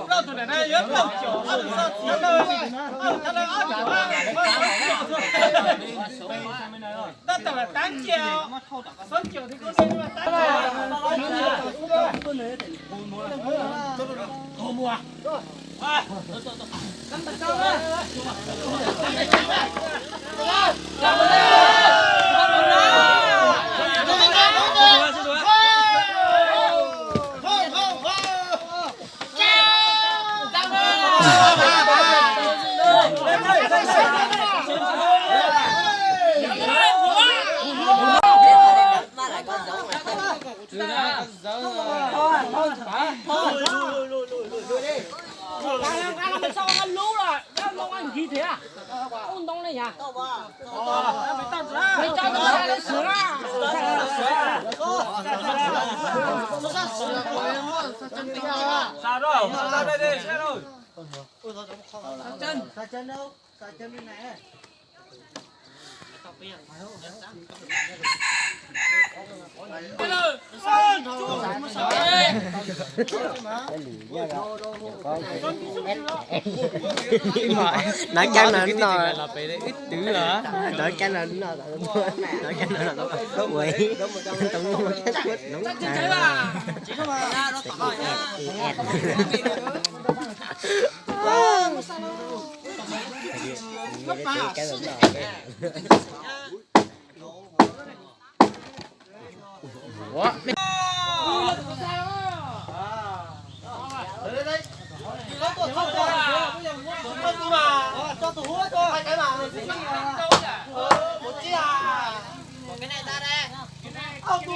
Đâu tụi này nhớ đâu chỗ ăn sao nhớ đâu gì ta đang ăn chỗ đó là 8 triệu 6 triệu thì có thể mà 8 triệu hồ mùa sao ăn lú rồi, nó ăn gì thế à? Ông đông này nhỉ? Mày cho nó ra lấy sữa à? Sao rồi? Sao đây đi, xe rồi. Sa chân đâu? Sa chân bên này. nói cái là nó là ít chữ hả? Nói cái là nó nói cái là nó quỷ tụng nó cái quýt đúng cái quá Cho tủ hút cho hai cái mà một chiếc à. Còn cái này ra đây. Không tủ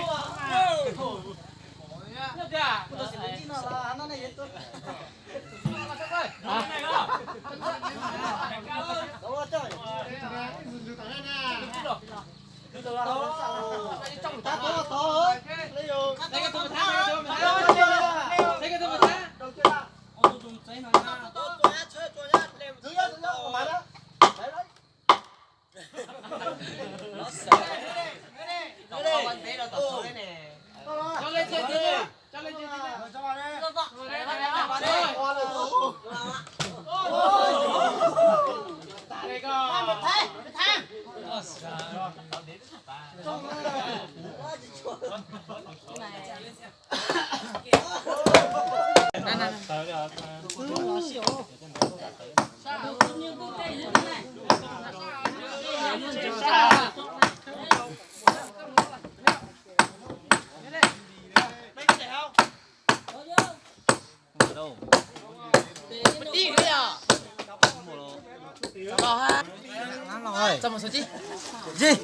à. Nó này hết tôi. Đâu rồi trời. Trong ta to to hơn. Lấy vô. Lấy cái tủ thang. Lấy cái tủ thang. Đâu chưa nào. Ông dùng giấy nói ra. Chơi nhá. Giữ nhá, mà đó. Đấy đấy. Nó sợ. Nó đây. Con bé nó tập số đấy nè. Cho lên trên đi. Cho lên trên đi. Cho vào đây. Vào đây. Vào đây. Đây con. Một thang. Đi cái à? Rồi ha. Rồi. Cho một số chi. gì